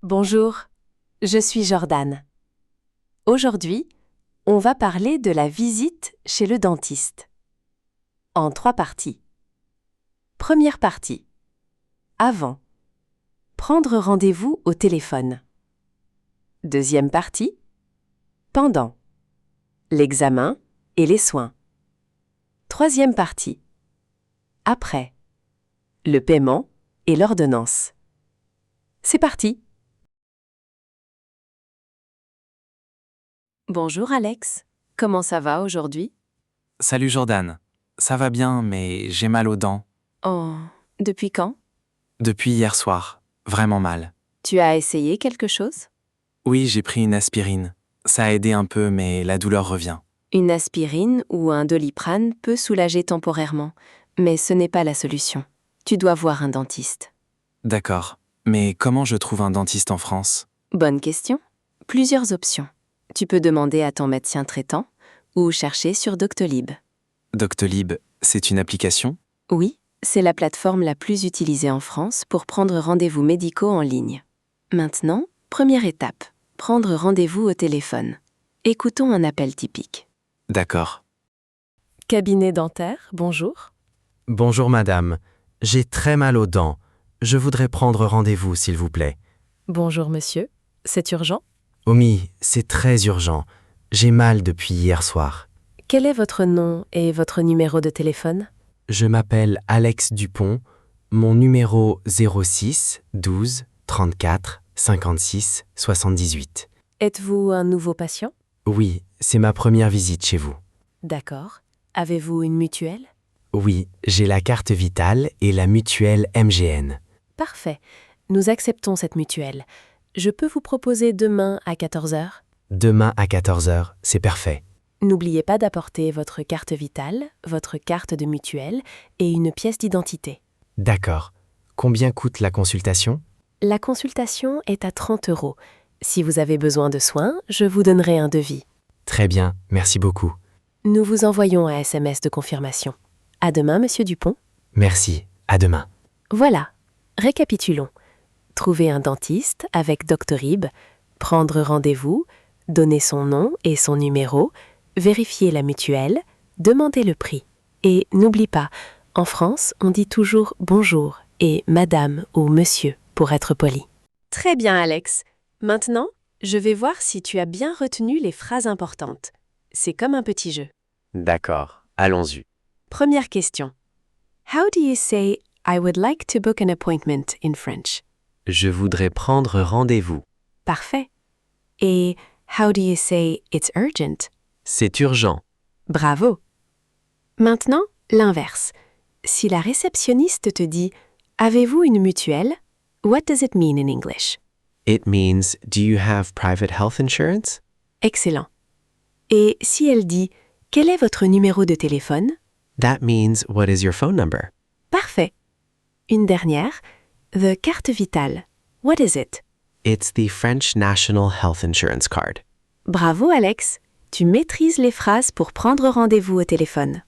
Bonjour, je suis Jordan. Aujourd'hui, on va parler de la visite chez le dentiste. En 3 parties. Première partie. Avant. Prendre rendez-vous au téléphone. Deuxième partie. Pendant. L'examen et les soins. Troisième partie. Après. Le paiement et l'ordonnance. C'est parti. Bonjour Alex, comment ça va aujourd'hui? Salut Jordan. Ça va bien, mais j'ai mal aux dents. Oh, depuis quand? Depuis hier soir. Vraiment mal. Tu as essayé quelque chose? Oui, j'ai pris une aspirine. Ça a aidé un peu, mais la douleur revient. Une aspirine ou un Doliprane peut soulager temporairement, mais ce n'est pas la solution. Tu dois voir un dentiste. D'accord. Mais comment je trouve un dentiste en France? Bonne question. Plusieurs options. Tu peux demander à ton médecin traitant ou chercher sur Doctolib. Doctolib, c'est une application? Oui, c'est la plateforme la plus utilisée en France pour prendre rendez-vous médicaux en ligne. Maintenant, première étape, prendre rendez-vous au téléphone. Écoutons un appel typique. D'accord. Cabinet dentaire, bonjour. Bonjour madame, j'ai très mal aux dents. Je voudrais prendre rendez-vous s'il vous plaît. Bonjour monsieur, c'est urgent? Omi, c'est très urgent. J'ai mal depuis hier soir. Quel est votre nom et votre numéro de téléphone? Je m'appelle Alex Dupont. Mon numéro 06 12 34 56 78. Êtes-vous un nouveau patient? Oui, c'est ma première visite chez vous. D'accord. Avez-vous une mutuelle? Oui, j'ai la carte vitale et la mutuelle MGN. Parfait. Nous acceptons cette mutuelle. Je peux vous proposer demain à 14h? Demain à 14h, c'est parfait. N'oubliez pas d'apporter votre carte vitale, votre carte de mutuelle et une pièce d'identité. D'accord. Combien coûte la consultation? La consultation est à 30 €. Si vous avez besoin de soins, je vous donnerai un devis. Très bien, merci beaucoup. Nous vous envoyons un SMS de confirmation. À demain, monsieur Dupont. Merci, à demain. Voilà. Récapitulons. Trouver un dentiste avec Doctolib, prendre rendez-vous, donner son nom et son numéro, vérifier la mutuelle, demander le prix. Et n'oublie pas, en France, on dit toujours bonjour et madame ou monsieur pour être poli. Très bien, Alex. Maintenant, je vais voir si tu as bien retenu les phrases importantes. C'est comme un petit jeu. D'accord, allons-y. Première question. How do you say I would like to book an appointment in French? Je voudrais prendre rendez-vous. Parfait. Et how do you say it's urgent? C'est urgent. Bravo. Maintenant, l'inverse. Si la réceptionniste te dit « Avez-vous une mutuelle ?» What does it mean in English? It means, do you have private health insurance? Excellent. Et si elle dit « Quel est votre numéro de téléphone ?» That means, what is your phone number? Parfait. Une dernière. The carte vitale. What is it? It's the French National Health Insurance Card. Bravo Alex. Tu maîtrises les phrases pour prendre rendez-vous au téléphone.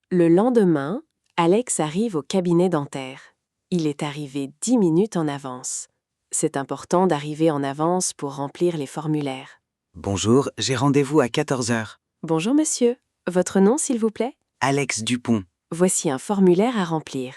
Le lendemain, Alex arrive au cabinet dentaire. Il est arrivé 10 minutes en avance. C'est important d'arriver en avance pour remplir les formulaires. Bonjour, j'ai rendez-vous à 14h. Bonjour monsieur. Votre nom s'il vous plaît? Alex Dupont. Voici un formulaire à remplir.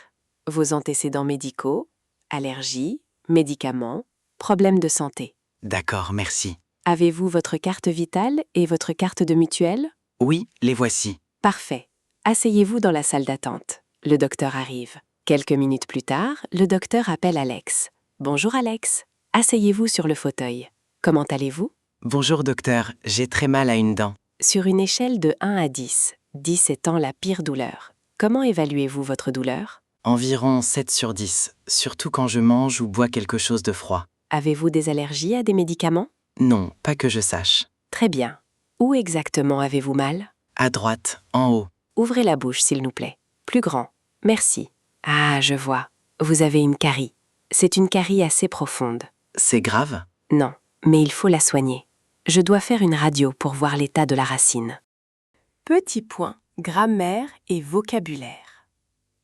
Vos antécédents médicaux, allergies, médicaments, problèmes de santé. D'accord, merci. Avez-vous votre carte vitale et votre carte de mutuelle? Oui, les voici. Parfait. Asseyez-vous dans la salle d'attente. Le docteur arrive. Quelques minutes plus tard, le docteur appelle Alex. Bonjour Alex. Asseyez-vous sur le fauteuil. Comment allez-vous? Bonjour docteur, j'ai très mal à une dent. Sur une échelle de 1 à 10, 10 étant la pire douleur, comment évaluez-vous votre douleur? Environ 7 sur 10, surtout quand je mange ou bois quelque chose de froid. Avez-vous des allergies à des médicaments? Non, pas que je sache. Très bien. Où exactement avez-vous mal? À droite, en haut. Ouvrez la bouche, s'il vous plaît. Plus grand. Merci. Ah, je vois. Vous avez une carie. C'est une carie assez profonde. C'est grave? Non, mais il faut la soigner. Je dois faire une radio pour voir l'état de la racine. Petit point, grammaire et vocabulaire.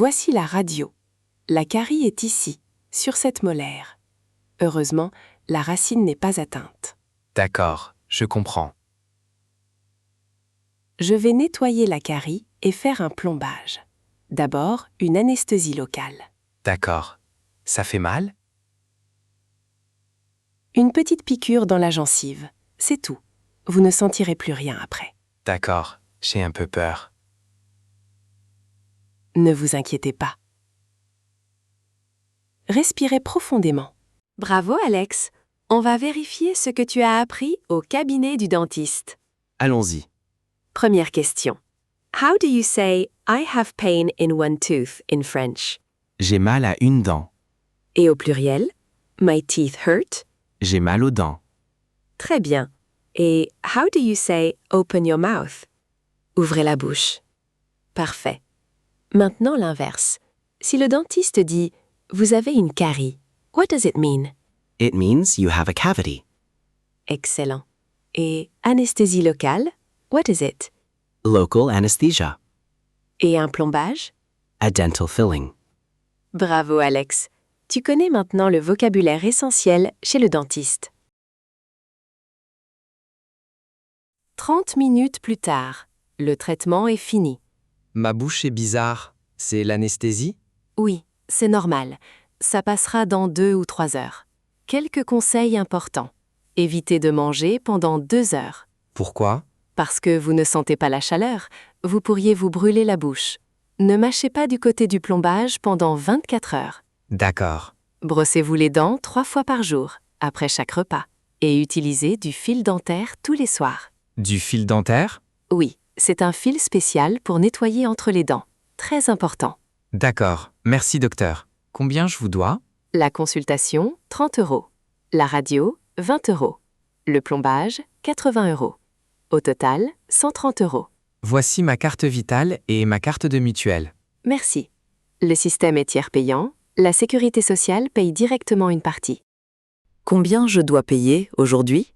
Voici la radio. La carie est ici, sur cette molaire. Heureusement, la racine n'est pas atteinte. D'accord, je comprends. Je vais nettoyer la carie et faire un plombage. D'abord, une anesthésie locale. D'accord. Ça fait mal? Une petite piqûre dans la gencive. C'est tout. Vous ne sentirez plus rien après. D'accord, j'ai un peu peur. Ne vous inquiétez pas. Respirez profondément. Bravo Alex. On va vérifier ce que tu as appris au cabinet du dentiste. Allons-y. Première question. How do you say I have pain in one tooth in French? J'ai mal à une dent. Et au pluriel, my teeth hurt? J'ai mal aux dents. Très bien. Et how do you say open your mouth? Ouvrez la bouche. Parfait. Maintenant l'inverse. Si le dentiste dit vous avez une carie, what does it mean? It means you have a cavity. Excellent. Et anesthésie locale, what is it? Local anesthesia. Et un plombage? A dental filling. Bravo Alex. Tu connais maintenant le vocabulaire essentiel chez le dentiste. 30 minutes plus tard, le traitement est fini. Ma bouche est bizarre. C'est l'anesthésie? Oui, c'est normal. Ça passera dans 2 ou 3 heures. Quelques conseils importants. Évitez de manger pendant 2 heures. Pourquoi? Parce que vous ne sentez pas la chaleur, vous pourriez vous brûler la bouche. Ne mâchez pas du côté du plombage pendant 24 heures. D'accord. Brossez-vous les dents 3 fois par jour, après chaque repas. Et utilisez du fil dentaire tous les soirs. Du fil dentaire? Oui, c'est un fil spécial pour nettoyer entre les dents. Très important. D'accord, merci docteur. Combien je vous dois? La consultation, 30 €. La radio, 20 €. Le plombage, 80 €. Au total, 130 €. Voici ma carte vitale et ma carte de mutuelle. Merci. Le système est tiers payant. La sécurité sociale paye directement une partie. Combien je dois payer aujourd'hui?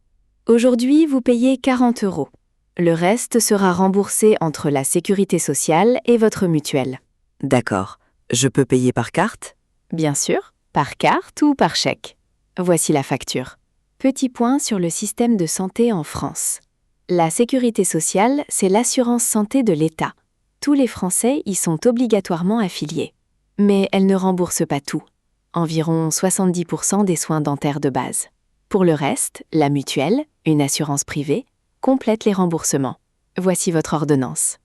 Aujourd'hui, vous payez 40 €. Le reste sera remboursé entre la sécurité sociale et votre mutuelle. D'accord. Je peux payer par carte? Bien sûr, par carte ou par chèque. Voici la facture. Petit point sur le système de santé en France. La sécurité sociale, c'est l'assurance santé de l'État. Tous les Français y sont obligatoirement affiliés. Mais elle ne rembourse pas tout. Environ 70% des soins dentaires de base. Pour le reste, la mutuelle, une assurance privée, complète les remboursements. Voici votre ordonnance.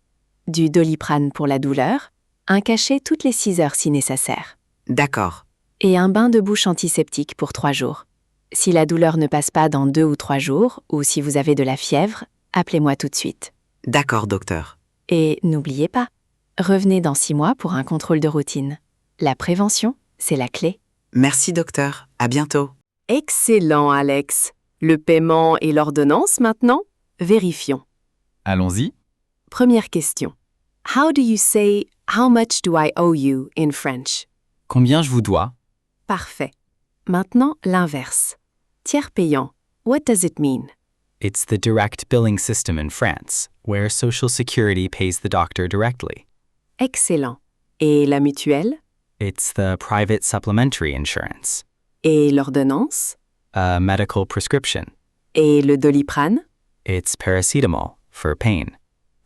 Du Doliprane pour la douleur, un cachet toutes les 6 heures si nécessaire. D'accord. Et un bain de bouche antiseptique pour 3 jours. Si la douleur ne passe pas dans 2 ou 3 jours, ou si vous avez de la fièvre, appelez-moi tout de suite. D'accord, docteur. Et n'oubliez pas, revenez dans 6 mois pour un contrôle de routine. La prévention, c'est la clé. Merci, docteur. À bientôt. Excellent, Alex. Le paiement et l'ordonnance maintenant? Vérifions. Allons-y. Première question. How do you say how much do I owe you in French? Combien je vous dois? Parfait. Maintenant, l'inverse. Tiers payant. What does it mean? It's the direct billing system in France, where Social Security pays the doctor directly. Excellent. Et la mutuelle? It's the private supplementary insurance. Et l'ordonnance? A medical prescription. Et le Doliprane? It's paracetamol for pain.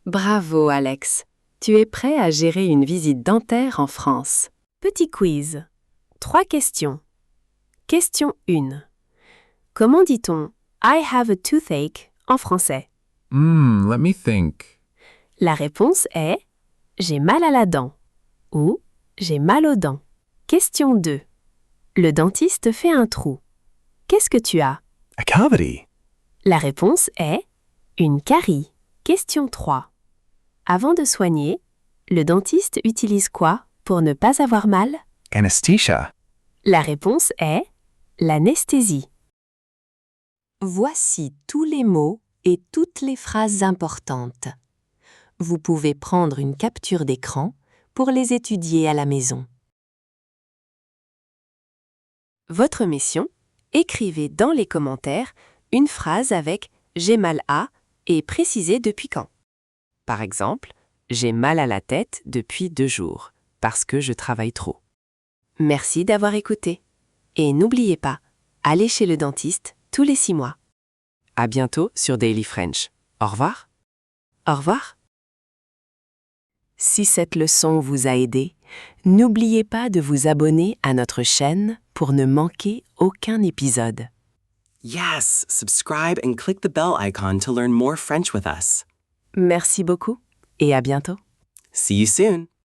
Bravo, Alex. Tu es prêt à gérer une visite dentaire en France. Petit quiz. 3 questions. Question 1. Comment dit-on I have a toothache en français? Let me think. La réponse est j'ai mal à la dent ou j'ai mal aux dents. Question 2. Le dentiste fait un trou. Qu'est-ce que tu as? A cavity. La réponse est une carie. Question 3. Avant de soigner, le dentiste utilise quoi pour ne pas avoir mal? Anesthesia. La réponse est l'anesthésie. Voici tous les mots et toutes les phrases importantes. Vous pouvez prendre une capture d'écran pour les étudier à la maison. Votre mission, écrivez dans les commentaires une phrase avec « j'ai mal à » et précisez depuis quand. Par exemple, « j'ai mal à la tête depuis 2 jours ». parce que je travaille trop. Merci d'avoir écouté. Et n'oubliez pas, allez chez le dentiste tous les 6 mois. À bientôt sur Daily French. Au revoir. Au revoir. Si cette leçon vous a aidé, n'oubliez pas de vous abonner à notre chaîne pour ne manquer aucun épisode. Yes, subscribe and click the bell icon to learn more French with us. Merci beaucoup et à bientôt. See you soon.